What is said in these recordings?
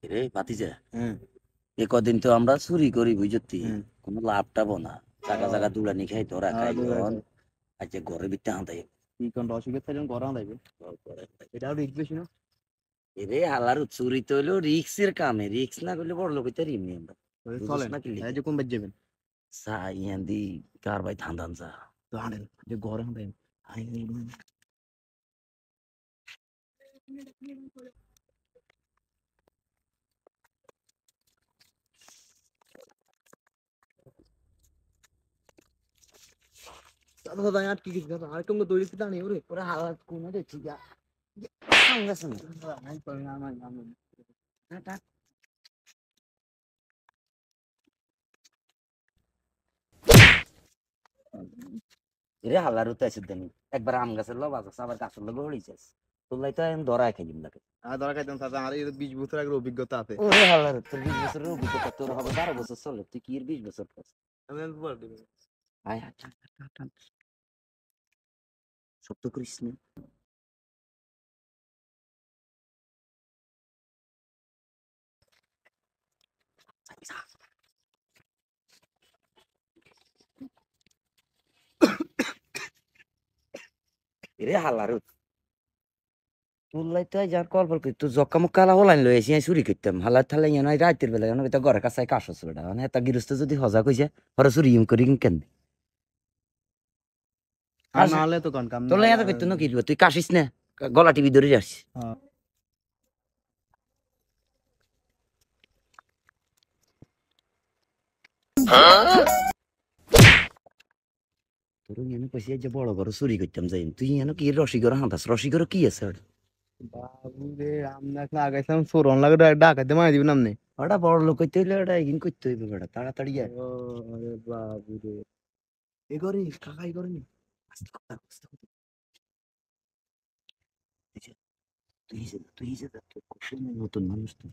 রে ভাতিজা, এ কদিন তো আমরা চুরি করি বুঝতি, কোনো লাভ টাবো না। জায়গা জায়গা দুলানি খাই তোরা খাই জন আজ ঘরে বিতে হাঁদাই এরে হালার চুরি তো হইলো রিক্সের কামে, রিক্স না করলে বড় লোক হইতে রিমনি আমরা বুঝছ না কি লিখে সা ইয়ান দি কার ভাই ধান্দান যা ওরা হালাত কোন দেখছি যা গেছে না এরে হালার উতে আছে দেনি একবার আম গাছের লব আছে আবার গাছের লব হইছাস তোলাই তো আমি ধরা খাইলিম লাগে ওরে হালার তোর 20 বছরের অভিজ্ঞতা তোর হবে 12 বছর চলে তুই কি এর 20 বছর পাস আয় হাট সত্য করিস না এরে হালার তুলাই তো যার কল বল তুই জক্কা মুক্কা হালা হলাইন লই এসে চুরি করতাম হালা থালে নাই রাতের বেলা এটা ঘরের কাছে কাশ ছিল এটা মানে এটা গৃহস্থ যদি হজা কইছে হরে চুরি করি কেন তোর এত করতো না কি তুই কাশিস না গলা টিভি ধরে যাস তোর এনে কইছে যে বড় বড় চুরি করতাম যাই তুই এনে কি রসিগর হাঁদাস রসিগর কি আছে ওটা বড় লোক কইতে হইলে ওটা এগিন করতে হইবে বেটা তাড়াতাড়ি আয় এ করে কাকাই করে নি তুই যে নতুন মানুষ তো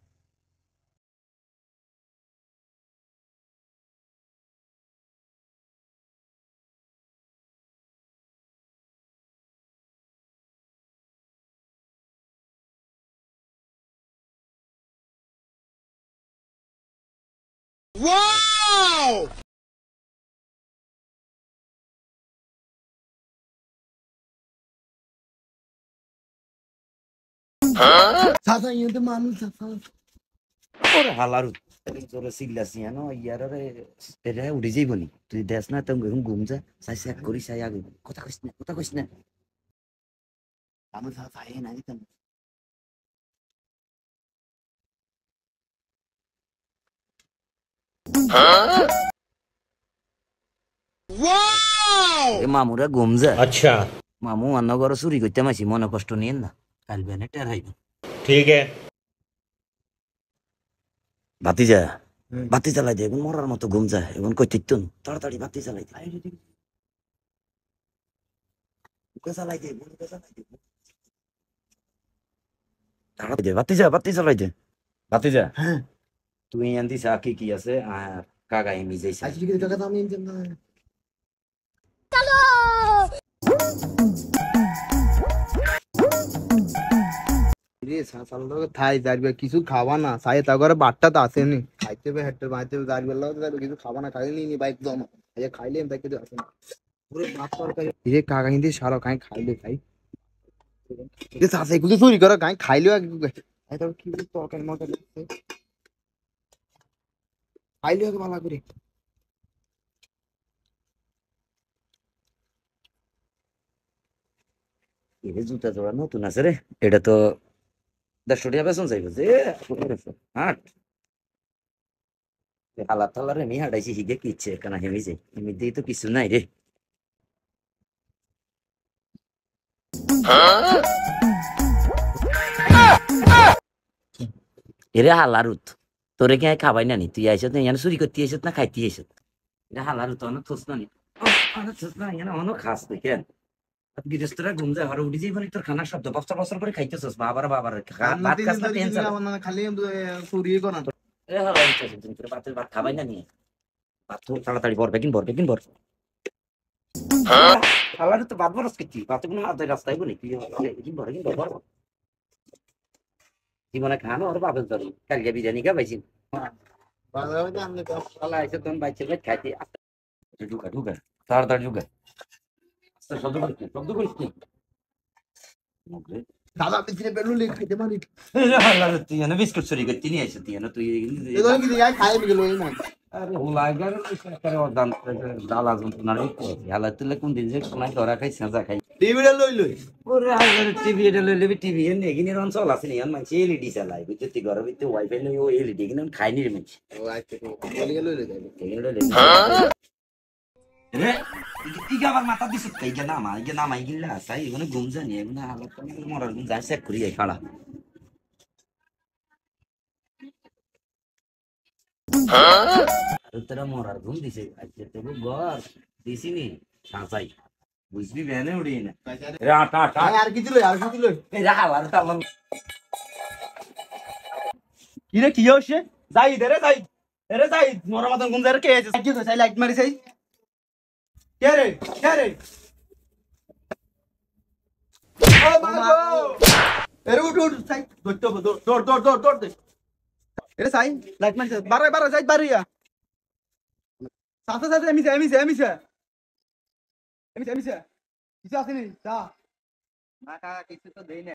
ওরে হালারু তোরে সিল্লাসি আনো ইয়ারে এটা উড়ে যাইব নি তুই দেখ না তো ঘুম যা সাই চেক করি সাই আগে কথা কইস না আমি ভাই না দিতাম মামুরা ঘুম যা আচ্ছা মামু অন্য ঘর চুরি করতে মাসি মনে কষ্ট নিয়েন না কাল বেনে টের হইব ঠিক ভাতিজা বাতি চালাই দে এখন মরার মতো ঘুম যায় এখন কই তিত তাড়াতাড়ি বাতি চালাই দে তাড়াতাড়ি বাতি চালাই দে ভাতিজা হ্যাঁ তুই আনতি চা কি আছে আর কাকা এমি যাইছে আজকে কি কাকা আমি এনতে না কিছু খাওয়া না সাই তা করে বাট্টা তো আসেনি খাইতে হবে হেঁটে বাঁচতে হবে দাঁড়িয়ে কিছু খাওয়া না খাইলে নিয়ে বাইক জমা খাইলে তাই কিছু আসে না পুরো ভাত তরকারি রে কাকা কিন্তু সারা কাই খাইলে খাই এগুলো চুরি করো কাই খাইলেও কি তরকারি মরকারি খাইলেও ভালো করে এটা জুতা জোড়া নতুন আছে রে এটা তো 150 টাকা বেতন চাইবে যে হাট হালাত থালারে নি হাঁটাইছি হিগে কি ইচ্ছে কেনা হেমি যাই এমনিতে তো কিছু নাই রে এরে হালারুত তোরে কে খাবাই না নি তুই আইছত না ইয়ান চুরি করতে আইছত না খাইতে আইছত এটা হালারুত অনেক থস না নি অনেক থস না ইয়ান অনেক খাস তুই কেন গৃহস্থরা ঘুম যায় ঘরে উঠে যাই মানে তোর খানার শব্দ বস্তা বস্তা করে খাইতেছস বাবার ভাত খাস না টেনশন খালি চুরি করা এ হালাই তুই তোর ভাত খাবাই না নি ভাত তো তাড়াতাড়ি বরবে কিন বর হালারে তো ভাত বরস কিছি ভাত কোনো হাতে রাস্তায় বনি কিন বর জীবনে খানো ওর বাপের ধরুন কালকে বিরিয়ানি খা পাইছি বাংলা মধ্যে আমি তো আল্লাহ এসে তখন বাইছে ভাই খাইতে ঢুকা ঢুকা তাড়াতাড়ি ঢুকা শব্দ করিস না শব্দ করিস না দাদা পিছনে বেলুন লিখ খেতে মারি তুই এনে বিস্কুট চুরি করতে নিয়ে আসো তুই এনে তুই এগুলো কি যাই খাই গেল এই না আরে ওলা গেল দান দালা যন্ত্রণার হেলা তুলে কোন দিন যে কোনায় ধরা খাই সেঁচা খাই টিভিটা লই লই ওরে হাজার টিভি এটা লই লবি টিভি এনে এগিনের অঞ্চল আছে নি এখন মানুষ এলইডি চালাই বুঝতে তুই ঘরের ভিতরে ওয়াইফাই লই ও এলইডি এগিনে খাইনি রে মানুষ ও আচ্ছা বলি লই লই যাবে এগিনে লই রে ইগা আবার মাথা দিছিস তাই ইগা নামা ইগিলা সাই এগুলো ঘুম জানি এগুলো হালত মরার ঘুম যায় চেক করি যাই খাড়া তোরা মরার ঘুম দিছে আজকে তোকে ঘর দিছি নি সাঁচাই বুঝবি বেনে উড়ি না রে আটা আটা আর কিছু লই আর কিছু লই এই রাখা আর তালাম কি রে কি হইছে যাই রে যাই মোরা মতন গুম কে আছে কি তো চাই লাইট মারি চাই কে রে ও মাগো এরে উঠ উঠ চাই দৌড় দে এরে চাই লাইট মারি বারে যাই বারিয়া সাথে এমিছে কিছু আসেনি যা না কাকা কিছু তো দেই না